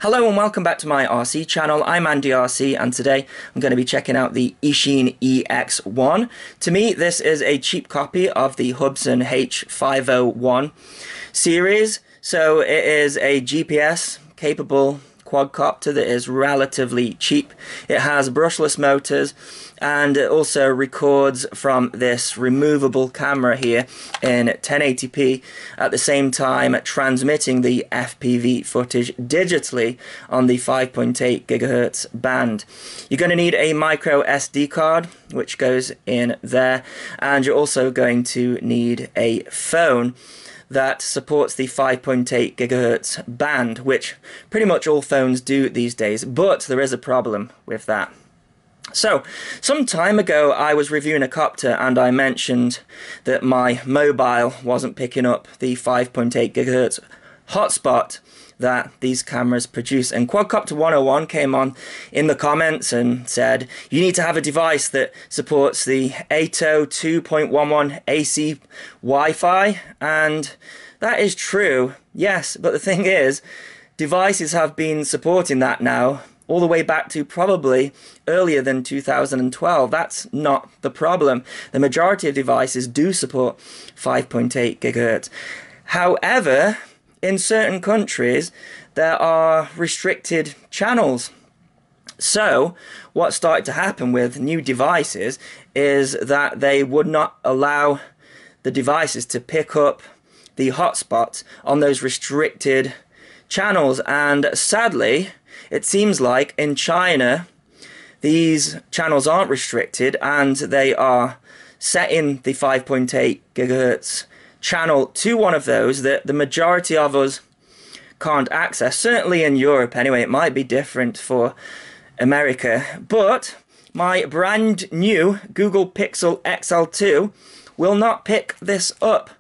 Hello and welcome back to my RC channel. I'm Andy RC and today I'm going to be checking out the Eachine EX1. To me this is a cheap copy of the Hubsan H501 series. So it is a GPS capable quadcopter that is relatively cheap. It has brushless motors and it also records from this removable camera here in 1080p, at the same time transmitting the Fpv footage digitally on the 5.8 GHz band. You're going to need a micro SD card which goes in there, and you're also going to need a phone that supports the 5.8 GHz band, which pretty much all phones do these days, but there is a problem with that. So, some time ago I was reviewing a copter and I mentioned that my mobile wasn't picking up the 5.8 GHz hotspot that these cameras produce, and Quadcopter 101 came on in the comments and said you need to have a device that supports the ATO 2.11 AC Wi-Fi, and that is true, yes, but the thing is, devices have been supporting that now all the way back to probably earlier than 2012. That's not the problem. The majority of devices do support 5.8 GHz. However, in certain countries, there are restricted channels. So, what started to happen with new devices is that they would not allow the devices to pick up the hotspots on those restricted channels. And sadly, it seems like in China, these channels aren't restricted and they are setting the 5.8 GHz channel to one of those that the majority of us can't access. Certainly in Europe anyway, it might be different for America, but my brand new Google Pixel XL2 will not pick this up.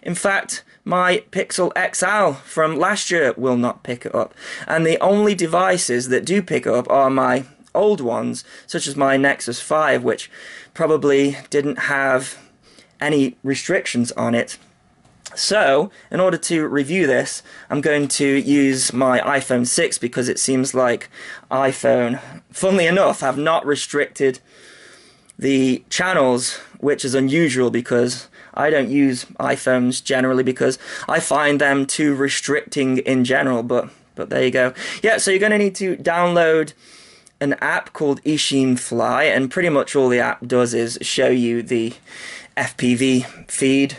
In fact, my Pixel XL from last year will not pick it up, and the only devices that do pick it up are my old ones, such as my Nexus 5, which probably didn't have any restrictions on it. So, in order to review this, I'm going to use my iPhone 6 because it seems like iPhone, funnily enough, have not restricted the channels, which is unusual because I don't use iPhones generally because I find them too restricting in general, but there you go. Yeah, so you're going to need to download an app called Eachine Fly, and pretty much all the app does is show you the FPV feed,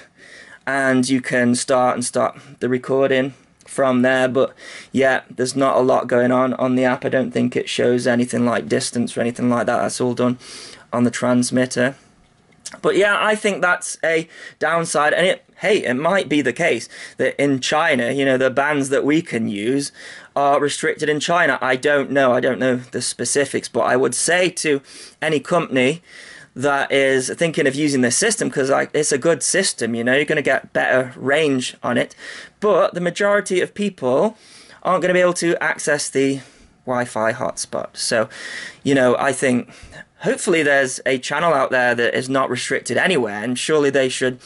and you can start and stop the recording from there. But yeah, there's not a lot going on the app. I don't think it shows anything like distance or anything like that. That's all done on the transmitter. But yeah, I think that's a downside, and it might be the case that in China, you know, the bands that we can use are restricted in China. I don't know the specifics, but I would say to any company that is thinking of using this system, because it's a good system, you know, you're going to get better range on it, but the majority of people aren't going to be able to access the Wi-Fi hotspot. So, you know, I think hopefully there's a channel out there that is not restricted anywhere, and surely they should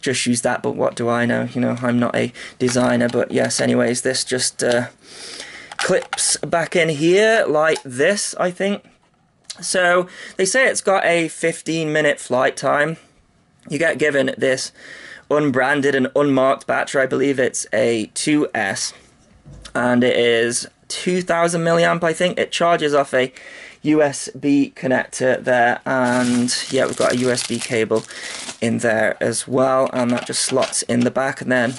just use that, but what do I know? You know, I'm not a designer, but yes, anyways, this just clips back in here like this, I think. So, they say it's got a 15-minute flight time. You get given this unbranded and unmarked battery. I believe it's a 2S, and it is 2000 milliamp, I think. It charges off a USB connector there, and yeah, we've got a USB cable in there as well, and that just slots in the back, and then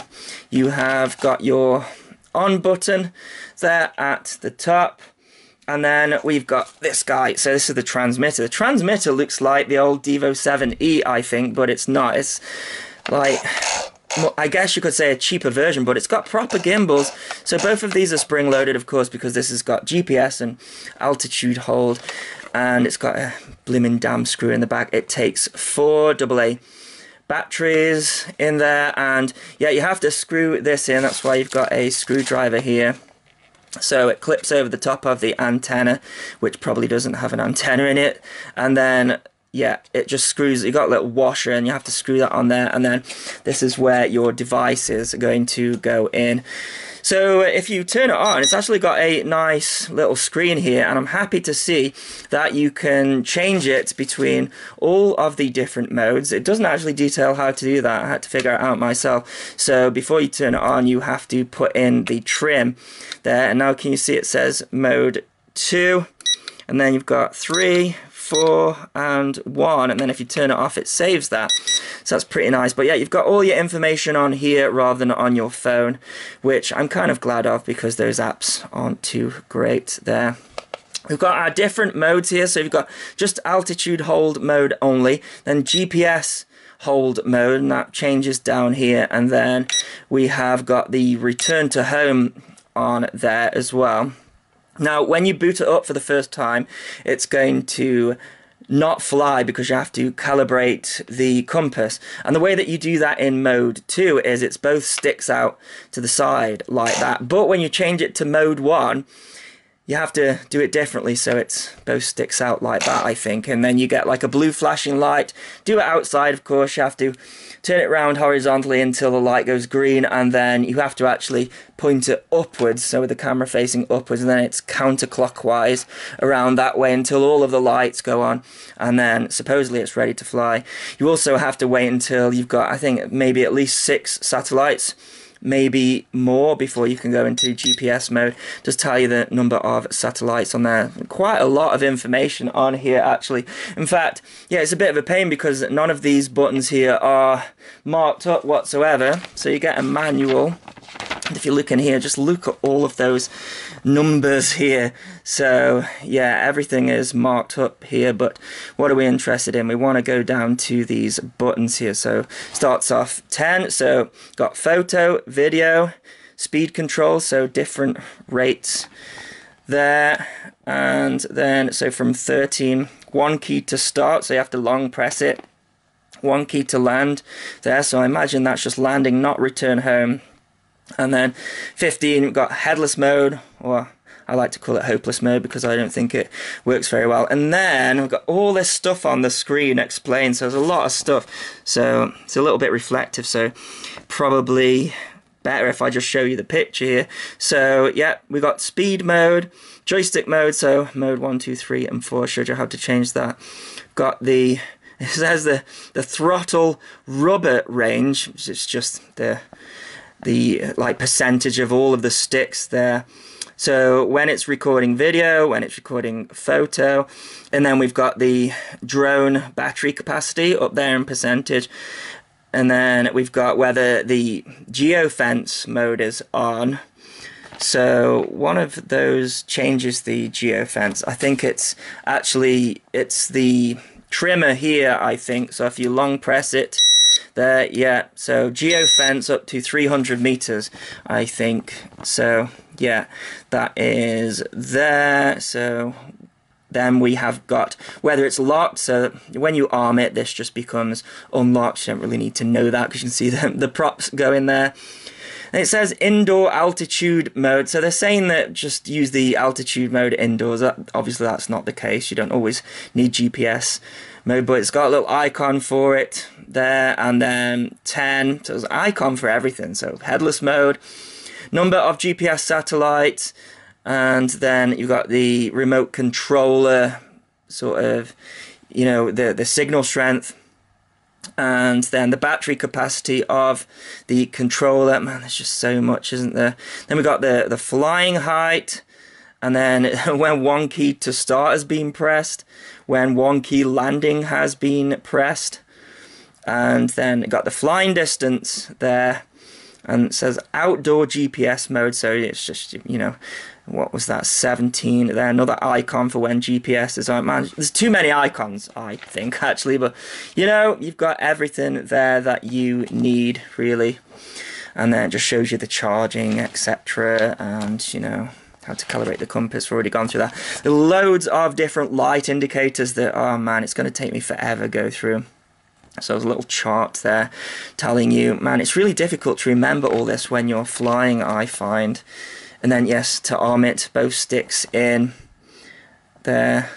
you have got your on button there at the top, and then we've got this guy. So this is the transmitter. The transmitter looks like the old Devo 7E, I think, but it's not. It's like, I guess you could say a cheaper version, but it's got proper gimbals. So both of these are spring-loaded, of course, because this has got GPS and altitude hold, and it's got a blimmin' damn screw in the back. It takes 4 AA batteries in there, and yeah, you have to screw this in. That's why you've got a screwdriver here. So it clips over the top of the antenna, which probably doesn't have an antenna in it, and then yeah, it just screws. You got a little washer and you have to screw that on there, and then this is where your devices are going to go in. So if you turn it on, it's actually got a nice little screen here, and I'm happy to see that you can change it between all of the different modes. It doesn't actually detail how to do that. I had to figure it out myself. So before you turn it on, you have to put in the trim there, and now can you see it says mode 2, and then you've got 3, 4 and 1, and then if you turn it off it saves that, so that's pretty nice. But yeah, you've got all your information on here rather than on your phone, which I'm kind of glad of because those apps aren't too great there. We've got our different modes here, so you've got just altitude hold mode only, then GPS hold mode, and that changes down here, and then we have got the return to home on there as well. Now, when you boot it up for the first time, it's going to not fly because you have to calibrate the compass. And the way that you do that in mode 2 is it's both sticks out to the side like that. But when you change it to mode 1, you have to do it differently, so it's both sticks out like that, I think. And then you get like a blue flashing light. Do it outside, of course. You have to turn it around horizontally until the light goes green, and then you have to actually point it upwards, so with the camera facing upwards, and then it's counterclockwise around that way until all of the lights go on, and then supposedly it's ready to fly. You also have to wait until you've got, I think, maybe at least 6 satellites, maybe more, before you can go into GPS mode. Just tell you the number of satellites on there. Quite a lot of information on here, actually. In fact, yeah, it's a bit of a pain because none of these buttons here are marked up whatsoever, so you get a manual. And if you look in here, just look at all of those numbers here. So yeah, everything is marked up here, but what are we interested in? We want to go down to these buttons here. So starts off 10, so got photo, video, speed control, so different rates there. And then so from 13, 1 key to start, so you have to long press it, 1 key to land there, so I imagine that's just landing, not return home. And then 15, we've got headless mode, or I like to call it hopeless mode because I don't think it works very well. And then we've got all this stuff on the screen explained, so there's a lot of stuff. So it's a little bit reflective, so probably better if I just show you the picture here. So yeah, we got speed mode, joystick mode, so mode 1, 2, 3 and 4 shows you how to change that. Got the, it says the throttle rubber range, which is just the like percentage of all of the sticks there. So when it's recording video, when it's recording photo, and then we've got the drone battery capacity up there in percentage, and then we've got whether the geofence mode is on. So one of those changes the geofence. I think it's the trimmer here, I think. So if you long press it there, yeah, so geofence up to 300 meters, I think. So yeah, that is there. So then we have got whether it's locked, so when you arm it, this just becomes unlocked. You don't really need to know that because you can see the props go in there. And it says indoor altitude mode, so they're saying that just use the altitude mode indoors. Obviously that's not the case, you don't always need GPS mode, but it's got a little icon for it there, and then 10, so there's an icon for everything. So headless mode, number of GPS satellites, and then you've got the remote controller sort of, you know, the signal strength, and then the battery capacity of the controller. Man, there's just so much, isn't there? Then we've got the flying height, and then when 1 key to start has been pressed, when 1 key landing has been pressed, and then got the flying distance there, and it says outdoor GPS mode, so it's just, you know, what was that, 17 there, another icon for when GPS is on. Man, there's too many icons, I think, actually, but you know, you've got everything there that you need, really. And then it just shows you the charging, etc., and you know, how to calibrate the compass. We've already gone through that. There are loads of different light indicators that, oh man, it's going to take me forever to go through. So there's a little chart there telling you, man, it's really difficult to remember all this when you're flying, I find. And then yes, to arm it, both sticks in there.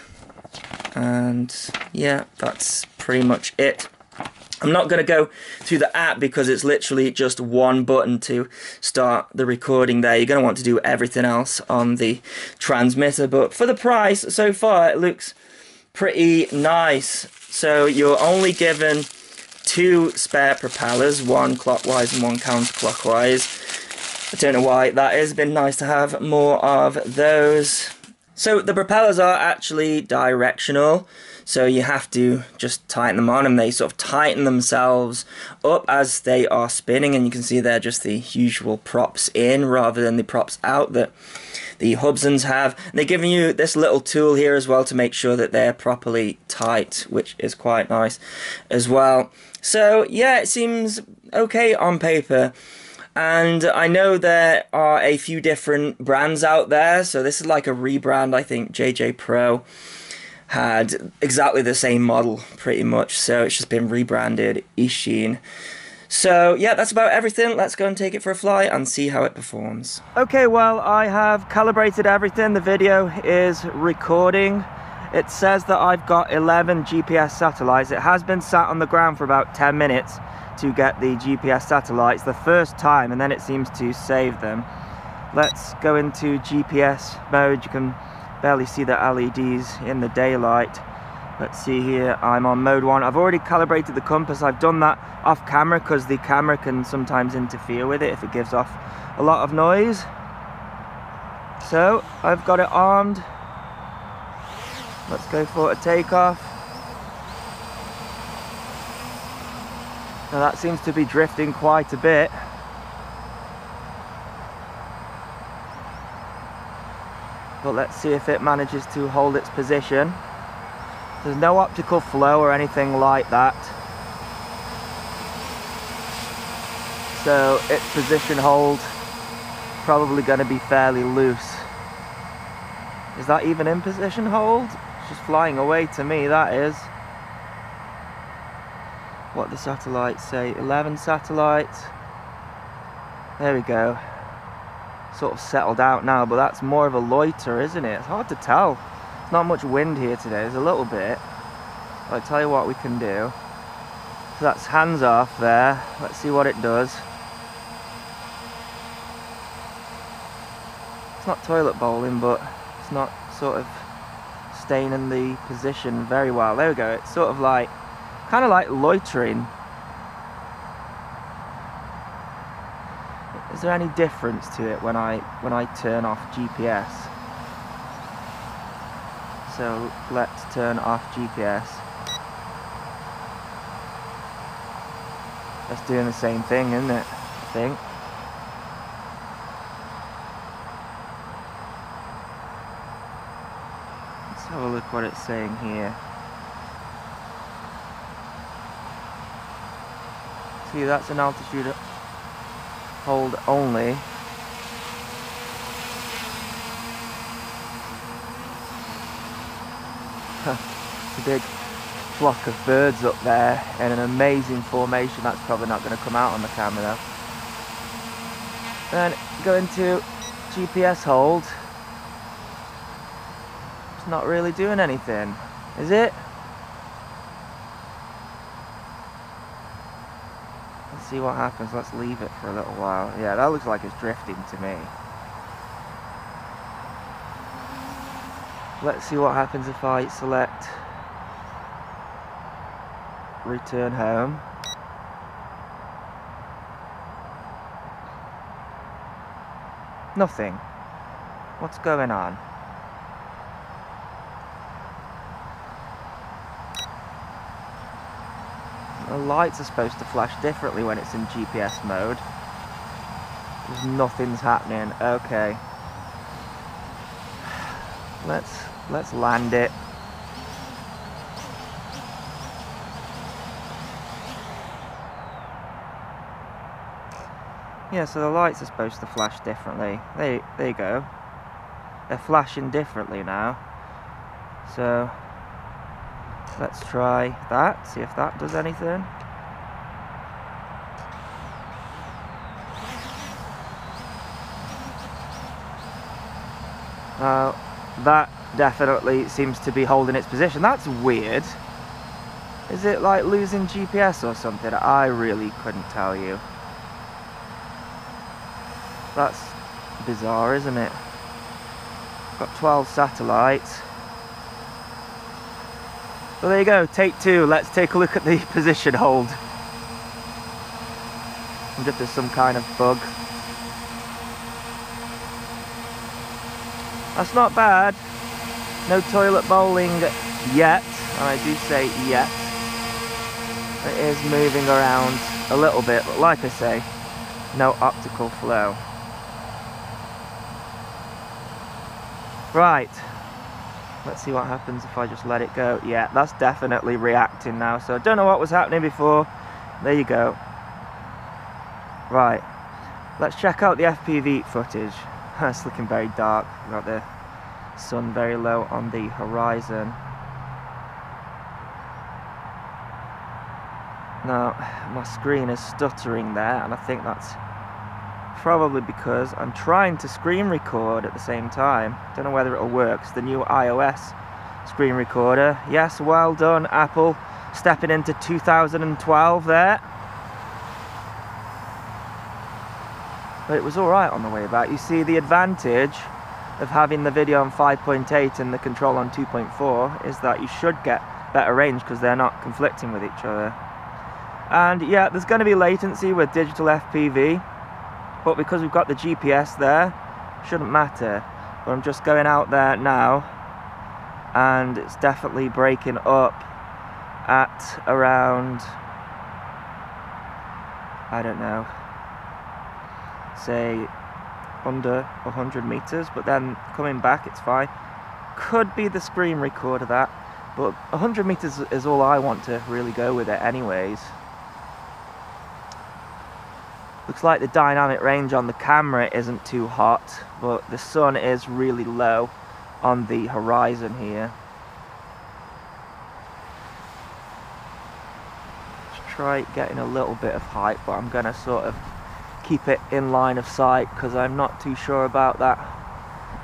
And yeah, that's pretty much it. I'm not going to go through the app because it's literally just one button to start the recording there. You're going to want to do everything else on the transmitter, but for the price so far it looks pretty nice. So you're only given 2 spare propellers, one clockwise and one counterclockwise. I don't know why that is, been nice to have more of those. So the propellers are actually directional, so you have to just tighten them on, and they sort of tighten themselves up as they are spinning, and you can see they're just the usual props in rather than the props out that the Hubsons have. And they're giving you this little tool here as well to make sure that they're properly tight, which is quite nice as well. So yeah, it seems okay on paper. And I know there are a few different brands out there, so this is like a rebrand. I think JJ Pro had exactly the same model pretty much, so it's just been rebranded Eachine. So yeah, that's about everything. Let's go and take it for a fly and see how it performs. Okay, well, I have calibrated everything. The video is recording. It says that I've got 11 GPS satellites. It has been sat on the ground for about 10 minutes to get the GPS satellites the first time, and then it seems to save them. Let's go into GPS mode. You can barely see the LEDs in the daylight. Let's see here, I'm on mode 1. I've already calibrated the compass. I've done that off camera because the camera can sometimes interfere with it if it gives off a lot of noise. So I've got it armed. Let's go for a takeoff. Now that seems to be drifting quite a bit. But let's see if it manages to hold its position. There's no optical flow or anything like that. So its position hold probably going to be fairly loose. Is that even in position hold? It's just flying away to me, that is. What the satellites say, 11 satellites. There we go. Sort of settled out now, but that's more of a loiter, isn't it? It's hard to tell. There's not much wind here today, there's a little bit. I'll tell you what we can do. So that's hands off there. Let's see what it does. It's not toilet bowling, but it's not sort of staying in the position very well. There we go, it's sort of like, kind of like loitering. Is there any difference to it when I turn off GPS? So let's turn off GPS. That's doing the same thing, isn't it? I think. Let's have a look what it's saying here. See, that's an altitude hold only. It's a big flock of birds up there in an amazing formation. That's probably not going to come out on the camera though. Then go into GPS hold. It's not really doing anything, is it? Let's see what happens. Let's leave it for a little while. Yeah, that looks like it's drifting to me. Let's see what happens if I select return home. Nothing. What's going on? The lights are supposed to flash differently when it's in GPS mode. There's nothing's happening. Okay. Let's land it. Yeah, so the lights are supposed to flash differently. There you go. They're flashing differently now. So let's try that, see if that does anything. That definitely seems to be holding its position. That's weird. Is it like losing GPS or something? I really couldn't tell you. That's bizarre, isn't it? Got 12 satellites. Well, there you go, take two. Let's take a look at the position hold. I wonder if there's some kind of bug. That's not bad. No toilet bowling yet, and I do say yet. It is moving around a little bit, but like I say, no optical flow. Right, let's see what happens if I just let it go. Yeah, that's definitely reacting now, so I don't know what was happening before. There you go. Right, let's check out the FPV footage. It's looking very dark. We've got the sun very low on the horizon. Now, my screen is stuttering there, and I think that's probably because I'm trying to screen record at the same time. Don't know whether it'll work. It's the new iOS screen recorder. Yes, well done, Apple. Stepping into 2012 there. But it was alright on the way back. You see, the advantage of having the video on 5.8 and the control on 2.4 is that you should get better range because they're not conflicting with each other. And yeah, there's going to be latency with digital FPV, but because we've got the GPS there, shouldn't matter. But I'm just going out there now, and it's definitely breaking up at around, I don't know, say under 100 meters, but then coming back it's fine. Could be the screen record of that, but 100 meters is all I want to really go with it anyways. Looks like the dynamic range on the camera isn't too hot, but the sun is really low on the horizon here. Let's try getting a little bit of height, but I'm gonna sort of keep it in line of sight because I'm not too sure about that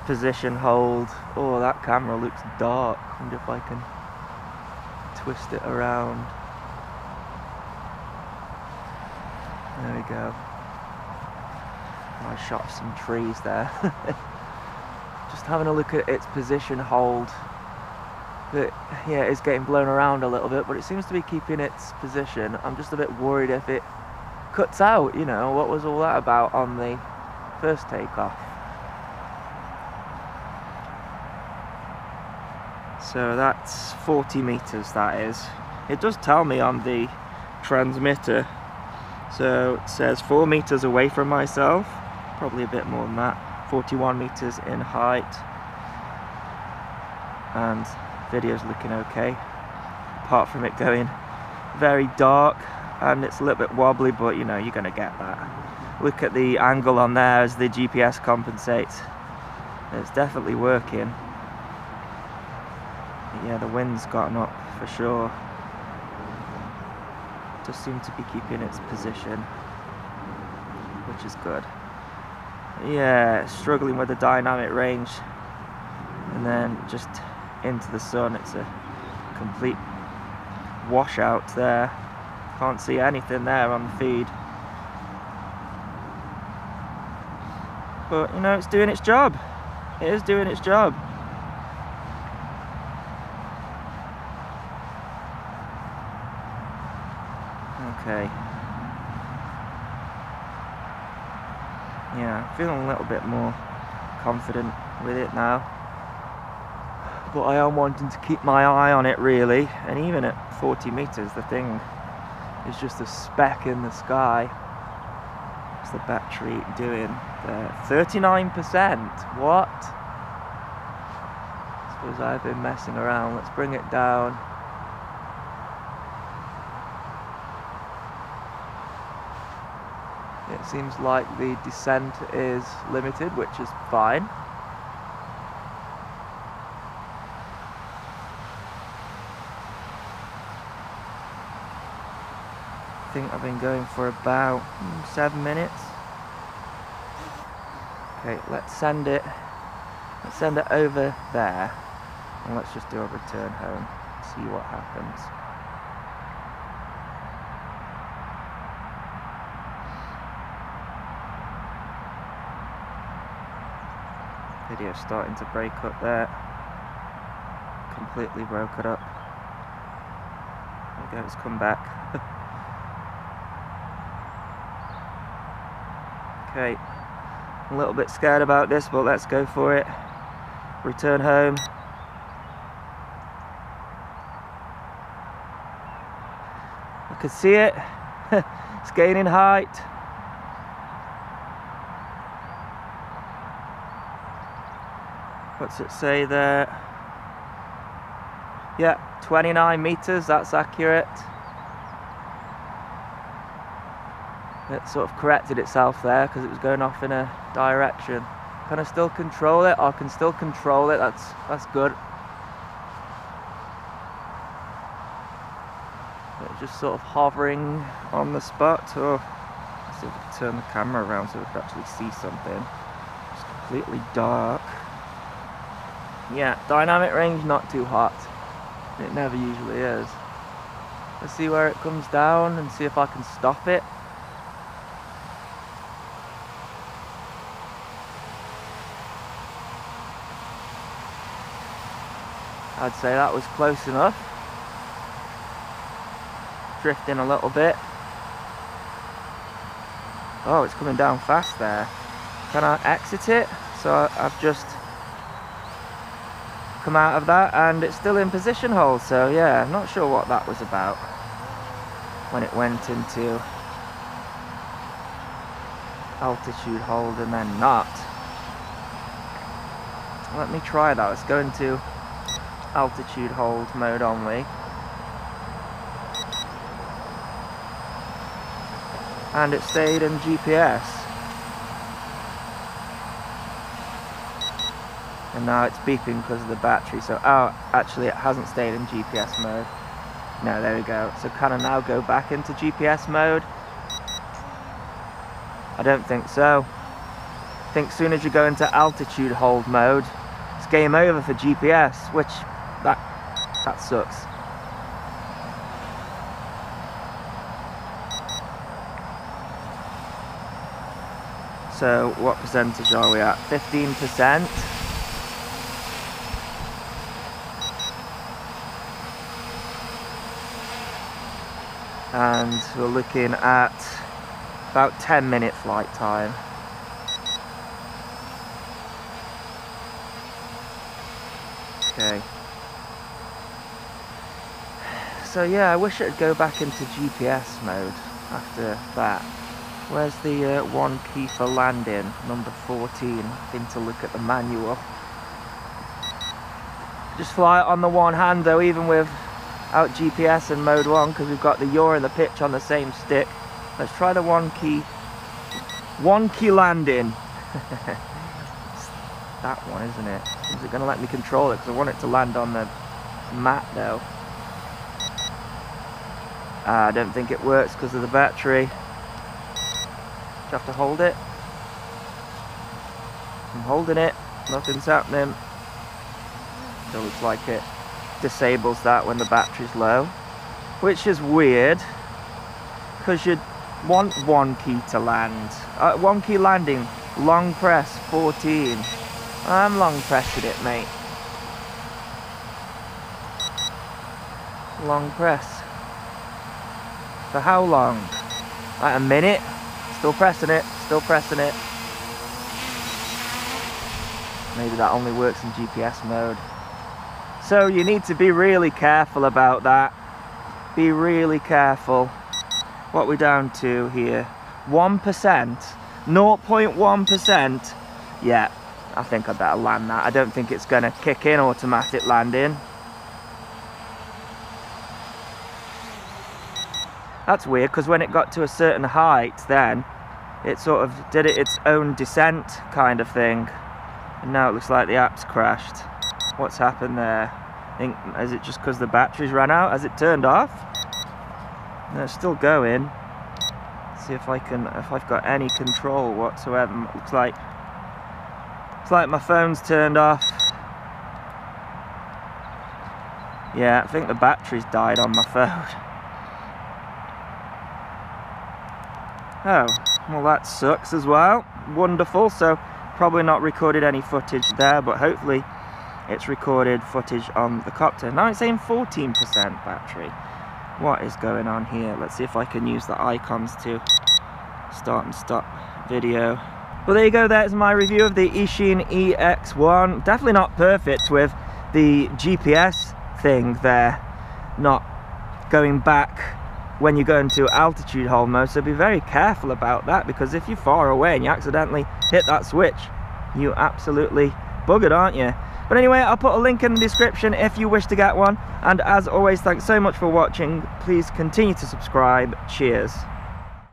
position hold. Oh, that camera looks dark. I wonder if I can twist it around. There we go. I shot some trees there. Just having a look at its position hold. But yeah, it's getting blown around a little bit, but it seems to be keeping its position. I'm just a bit worried if it cuts out, you know, what was all that about on the first takeoff. So that's 40 meters, that is. It does tell me on the transmitter. So it says 4 meters away from myself, probably a bit more than that, 41 meters in height, and video's looking okay, apart from it going very dark, and it's a little bit wobbly, but you know, you're going to get that. Look at the angle on there as the GPS compensates. It's definitely working. But yeah, the wind's gotten up for sure. Does seem to be keeping its position, which is good. Yeah, struggling with the dynamic range, and then just into the sun, it's a complete washout there. Can't see anything there on the feed, but you know, it's doing its job. It is doing its job. Okay. Yeah, I'm feeling a little bit more confident with it now. But I am wanting to keep my eye on it really, and even at 40 meters the thing is just a speck in the sky. What's the battery doing there? 39%, what? I suppose I've been messing around. Let's bring it down. It seems like the descent is limited, which is fine. I think I've been going for about 7 minutes. Okay, let's send it over there, and let's just do a return home, see what happens. Video's starting to break up there. Completely broke it up. There we go, it's come back. Okay, a little bit scared about this, but let's go for it. Return home. I can see it. It's gaining height. What's it say there? Yeah, 29 meters, that's accurate. It sort of corrected itself there because it was going off in a direction. Can I still control it? I can still control it, that's good. It's just sort of hovering on the spot. Oh, let's see if we can turn the camera around so we can actually see something. It's completely dark. Yeah, dynamic range not too hot. It never usually is. Let's see where it comes down and see if I can stop it. I'd say that was close enough. Drifting a little bit. Oh, it's coming down fast there. Can I exit it? So I've just come out of that and it's still in position hold, so yeah, I'm not sure what that was about when it went into altitude hold and then not. Let me try that. Let's go into altitude hold mode only. And it stayed in GPS. And now it's beeping because of the battery. So, oh, actually it hasn't stayed in GPS mode. No, there we go. So can I now go back into GPS mode? I don't think so. I think as soon as you go into altitude hold mode, it's game over for GPS, which that sucks. So what percentage are we at? 15%. And we're looking at about 10-minute flight time. Okay. So yeah, I wish it'd go back into GPS mode after that. Where's the one key for landing? Number 14. I think to look at the manual. Just fly it on the one hand though, even without GPS in mode 1, because we've got the yaw and the pitch on the same stick. Let's try the one key landing. It's that one, isn't it? Is it going to let me control it? Because I want it to land on the mat though. I don't think it works because of the battery. Do you have to hold it? I'm holding it. Nothing's happening. It looks like it disables that when the battery's low, which is weird because you'd want one key to land. One key landing, long press 14. I'm long pressing it, mate. Long press. For how long? Like a minute? Still pressing it, still pressing it. Maybe that only works in GPS mode. So you need to be really careful about that. Be really careful. What we're down to here? 1%. 0.1%. Yeah, I think I better land that. I don't think it's going to kick in automatic landing. That's weird, because when it got to a certain height, then it sort of did its own descent kind of thing. And now it looks like the app's crashed. What's happened there? Is it just because the batteries ran out? Has it turned off? No, it's still going. Let's see if I've got any control whatsoever. Looks like my phone's turned off. Yeah, I think the battery's died on my phone. Oh, well that sucks as well. Wonderful. So Probably not recorded any footage there, but hopefully it's recorded footage on the copter. Now it's saying 14% battery. What is going on here? Let's see if I can use the icons to start and stop video. Well, there you go, there's my review of the Eachine EX1. Definitely not perfect with the GPS thing there, not going back when you go into altitude hold mode, so be very careful about that, because if you're far away and you accidentally hit that switch, you absolutely buggered, aren't you? But anyway, I'll put a link in the description if you wish to get one, and as always, thanks so much for watching. Please continue to subscribe. Cheers.